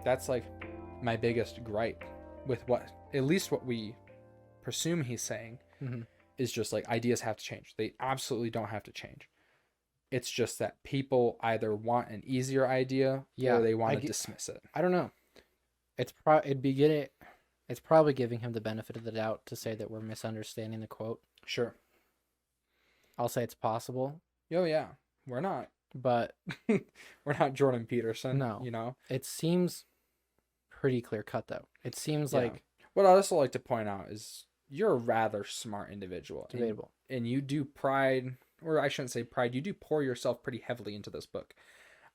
That's like my biggest gripe with at least what we presume he's saying Mm-hmm. is just like ideas have to change. They absolutely don't have to change. It's just that people either want an easier idea Yeah, or they want to dismiss it. I don't know. It's probably giving him the benefit of the doubt to say that we're misunderstanding the quote. Sure. I'll say it's possible, Oh yeah. We're not but we're not Jordan Peterson, no. you know. It seems pretty clear cut though. It seems Yeah. like What I also like to point out is you're a rather smart individual. debatable. And you do pride, or I shouldn't say pride, you do pour yourself pretty heavily into this book.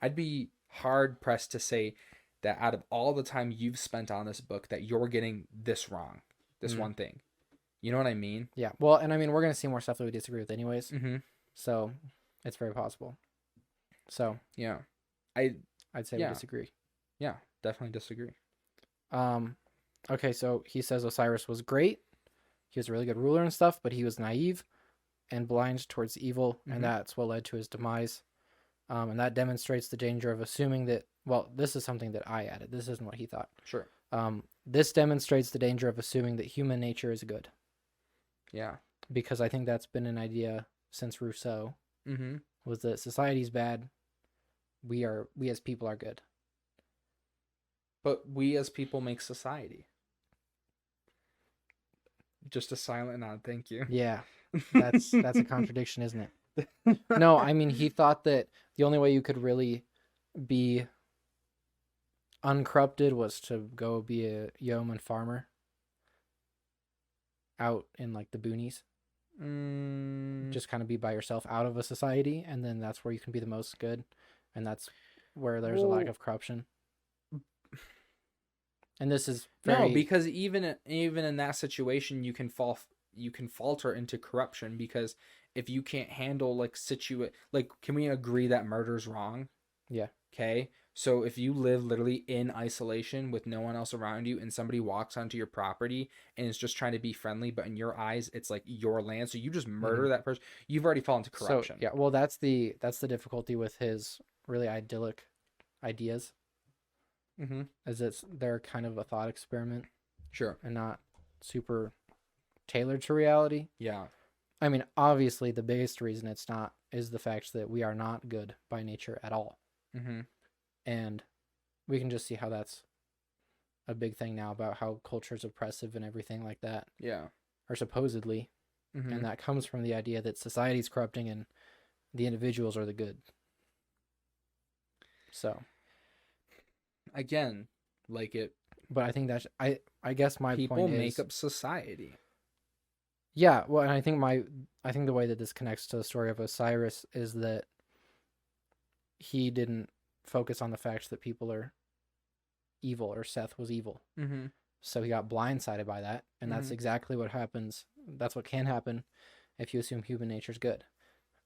I'd be hard pressed to say that out of all the time you've spent on this book that you're getting this wrong, this one thing. You know what I mean? Yeah. Well, and I mean, we're going to see more stuff that we disagree with anyways. Mm-hmm. So it's very possible. So Yeah. I'd say yeah. we disagree. Yeah, definitely disagree. Okay, so he says Osiris was great. He was a really good ruler and stuff, but he was naive and blind towards evil, and that's what led to his demise. And that demonstrates the danger of assuming that, well, this is something that I added. This isn't what he thought. Sure. This demonstrates the danger of assuming that human nature is good. Yeah. Because I think that's been an idea since Rousseau, Mm-hmm. was that society's bad. We as people are good. But we as people make society. Just a silent nod, thank you. Yeah, that's a contradiction, isn't it? No, I mean, he thought that the only way you could really be uncorrupted was to go be a yeoman farmer out in like the boonies. Just kind of be by yourself out of a society, and then that's where you can be the most good, and that's where there's a lack of corruption. And this is no, because even in that situation, you can falter into corruption, because if you can't handle like can we agree that murder's wrong? Yeah. Okay. So if you live literally in isolation with no one else around you, and somebody walks onto your property and is just trying to be friendly, but in your eyes it's like your land, so you just murder that person, you've already fallen into corruption. So yeah, well that's the difficulty with his really idyllic ideas. Mm-hmm. Is they're kind of a thought experiment. Sure. And not super tailored to reality. Yeah. I mean, obviously the biggest reason it's not is the fact that we are not good by nature at all. Mm-hmm. And we can just see how that's a big thing now, about how culture's oppressive and everything like that. Yeah. Or supposedly. Mm-hmm. And that comes from the idea that society's corrupting and the individuals are the good. So again, like it, but I think that's I guess my people point is make up society. Yeah, well, and I think the way that this connects to the story of Osiris is that he didn't focus on the fact that people are evil, or Seth was evil. Mm-hmm. So he got blindsided by that, and that's exactly what happens. That's what can happen if you assume human nature's good.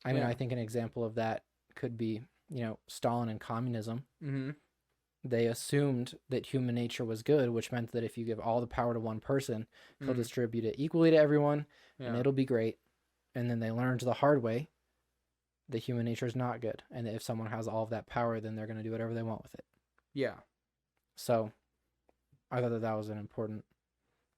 I mean, I think an example of that could be, Stalin and communism. Mm-hmm. They assumed that human nature was good, which meant that if you give all the power to one person, he'll distribute it equally to everyone, and it'll be great. And then they learned the hard way that human nature is not good, and that if someone has all of that power, then they're going to do whatever they want with it. Yeah. So I thought that was an important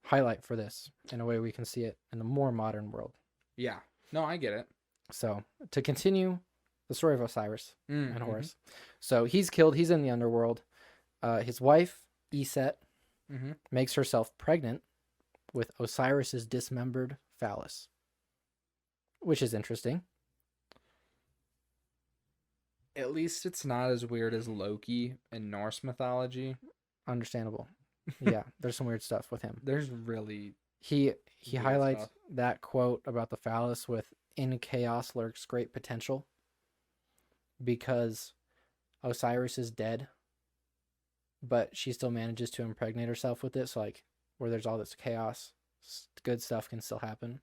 highlight for this, in a way we can see it in a more modern world. Yeah. No, I get it. So to continue the story of Osiris and Horus. So he's killed. He's in the underworld. His wife, Iset, makes herself pregnant with Osiris's dismembered phallus, which is interesting. At least it's not as weird as Loki in Norse mythology. Understandable. Yeah, there's some weird stuff with him. There's really... He highlights that quote about the phallus with, "In chaos lurks great potential," because Osiris is dead, but she still manages to impregnate herself with it. So, like, where there's all this chaos, good stuff can still happen,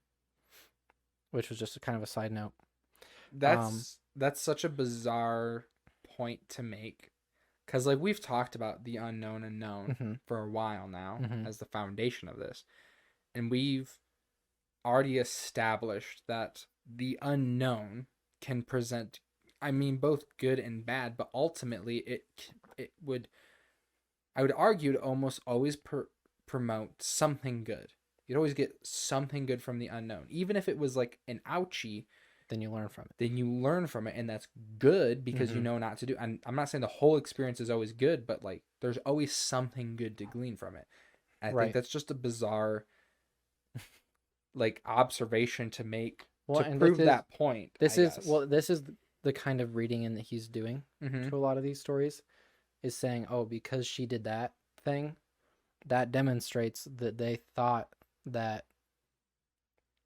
which was just a kind of a side note. That's such a bizarre point to make, because, like, we've talked about the unknown and known for a while now as the foundation of this, and we've already established that the unknown can present, I mean, both good and bad, but ultimately it would, I would argue to almost always promote something good. You'd always get something good from the unknown. Even if it was like an ouchie, then you learn from it. Then you learn from it, and that's good because you know not to do. And I'm not saying the whole experience is always good, but like there's always something good to glean from it. And I think that's just a bizarre like observation to make to prove that point. This is the kind of reading in that he's doing to a lot of these stories, is saying, oh, because she did that thing, that demonstrates that they thought that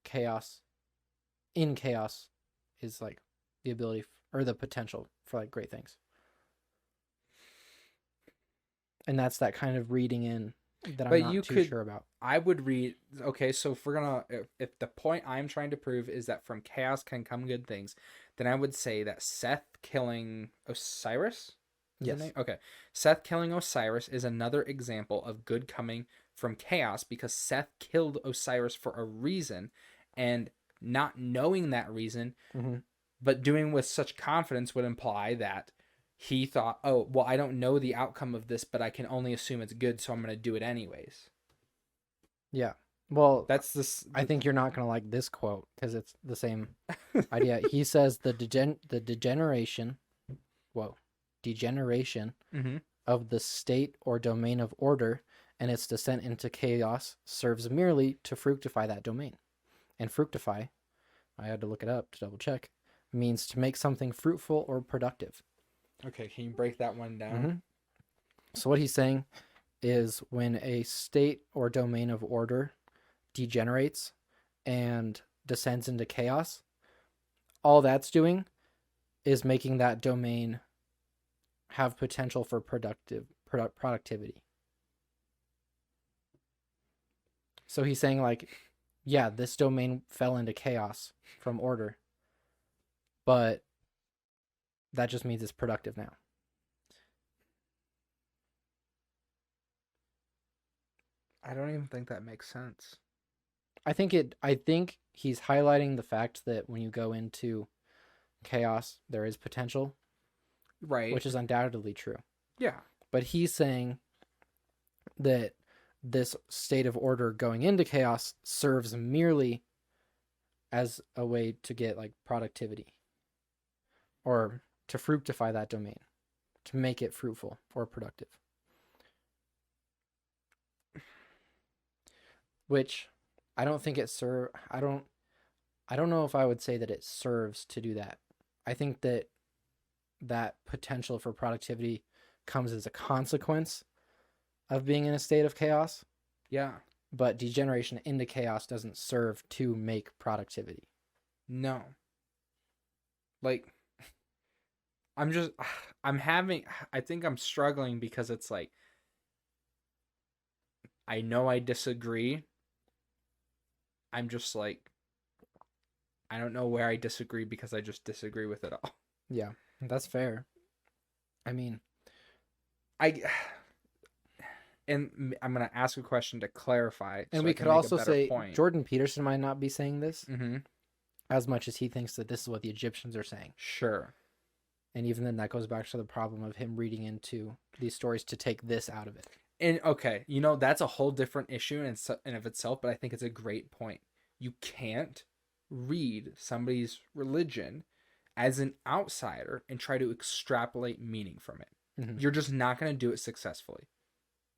chaos is like the ability or the potential for like great things. And that's that kind of reading in that I'm not too sure about. I would read, okay, so if we're gonna, if the point I'm trying to prove is that from chaos can come good things, then I would say that Seth killing Osiris? Yes. Okay. Seth killing Osiris is another example of good coming from chaos, because Seth killed Osiris for a reason, and not knowing that reason, but doing with such confidence would imply that he thought, oh, well, I don't know the outcome of this, but I can only assume it's good, so I'm going to do it anyways. Yeah. Well, that's this. I think you're not going to like this quote because it's the same idea. He says the degeneration of the state or domain of order and its descent into chaos serves merely to fructify that domain. And fructify, I had to look it up to double check, means to make something fruitful or productive. Okay, can you break that one down? So what he's saying is when a state or domain of order degenerates and descends into chaos, all that's doing is making that domain have potential for productivity. So he's saying like, yeah, this domain fell into chaos from order, but that just means it's productive now. I don't even think that makes sense. I think he's highlighting the fact that when you go into chaos, there is potential. Right. Which is undoubtedly true. Yeah. But he's saying that this state of order going into chaos serves merely as a way to get like productivity or to fructify that domain, to make it fruitful or productive. Which I don't think it I don't know if I would say that it serves to do that. I think that potential for productivity comes as a consequence of being in a state of chaos. Yeah. But degeneration into chaos doesn't serve to make productivity. No. Like, I think I'm struggling because it's like, I know I disagree. I'm just like, I don't know where I disagree because I just disagree with it all. Yeah, that's fair. I mean, and I'm going to ask a question to clarify. And we could also say Jordan Peterson might not be saying this as much as he thinks that this is what the Egyptians are saying. Sure. And even then, that goes back to the problem of him reading into these stories to take this out of it. And okay, that's a whole different issue in of itself, but I think it's a great point. You can't read somebody's religion as an outsider and try to extrapolate meaning from it. You're just not going to do it successfully.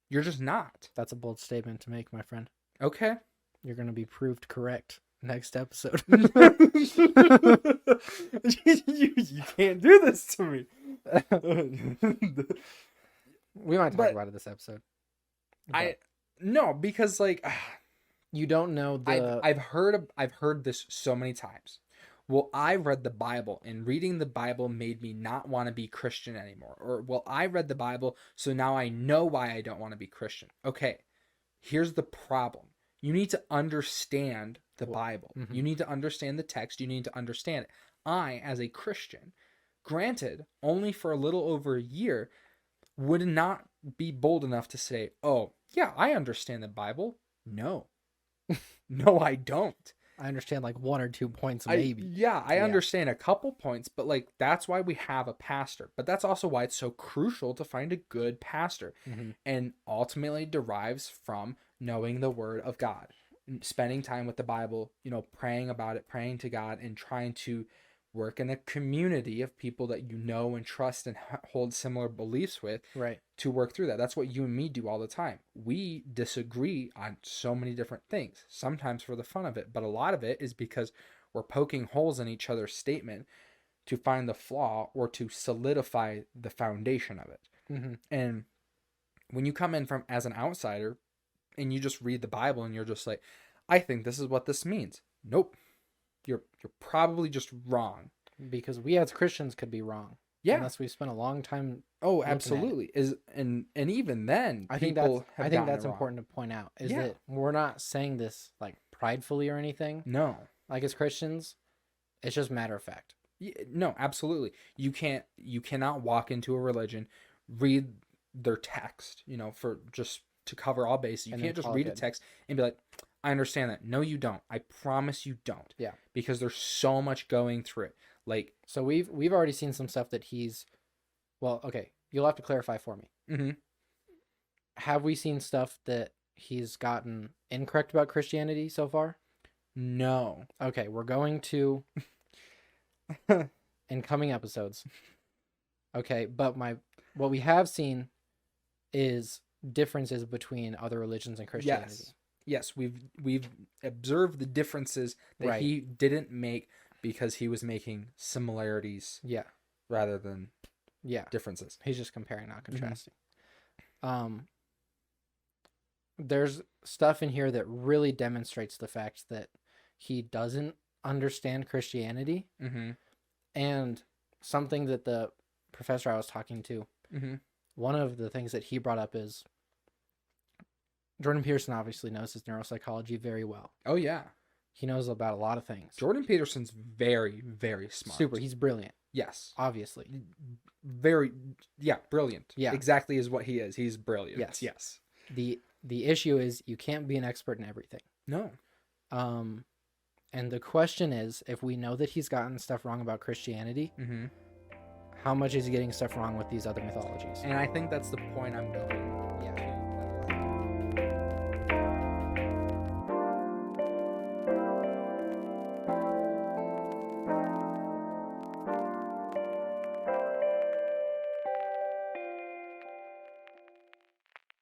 You're just not. That's a bold statement to make, my friend. Okay. You're going to be proved correct next episode. You can't do this to me. We might talk about it this episode. No, because like you don't know I've heard this so many times. Well, I read the Bible, and reading the Bible made me not want to be Christian anymore. Or, well, I read the Bible, so now I know why I don't want to be Christian. Okay, here's the problem. You need to understand the Bible. You need to understand the text. You need to understand it. I, as a Christian, granted, only for a little over a year, would not be bold enough to say, oh, yeah, I understand the Bible. No. No, I don't. I understand like 1 or 2 points, maybe. I understand a couple points, but like that's why we have a pastor. But that's also why it's so crucial to find a good pastor, and ultimately derives from knowing the Word of God, spending time with the Bible, praying about it, praying to God, and trying to work in a community of people that you know and trust and hold similar beliefs with, right, to work through that. That's what you and me do all the time. We disagree on so many different things, sometimes for the fun of it, but a lot of it is because we're poking holes in each other's statement to find the flaw or to solidify the foundation of it. And when you come in from as an outsider and you just read the Bible and you're just like, I think this is what this means. Nope. You're probably just wrong. Because we as Christians could be wrong. Yeah. Unless we spent a long time. Oh, absolutely. And even then, I think that's important to point out is that we're not saying this like pridefully or anything. No. Like as Christians, it's just matter of fact. No, absolutely. You cannot walk into a religion, read their text, for just to cover all bases. You can't just read a text and be like, I understand that. No, you don't. I promise you don't. Yeah. Because there's so much going through it. Like, so we've already seen some stuff that he's, well, okay, you'll have to clarify for me. Have we seen stuff that he's gotten incorrect about Christianity so far? No. Okay, we're going to in coming episodes. Okay, but what we have seen is differences between other religions and Christianity. Yes, we've observed the differences that he didn't make because he was making similarities. Yeah. Rather than differences. He's just comparing, not contrasting. There's stuff in here that really demonstrates the fact that he doesn't understand Christianity. And something that the professor I was talking to, one of the things that he brought up is Jordan Peterson obviously knows his neuropsychology very well. Oh, yeah. He knows about a lot of things. Jordan Peterson's very, very smart. Super. He's brilliant. Yes. Obviously. Brilliant. Yeah. Exactly is what he is. He's brilliant. Yes. The issue is you can't be an expert in everything. No. And the question is, if we know that he's gotten stuff wrong about Christianity, how much is he getting stuff wrong with these other mythologies? And I think that's the point I'm going.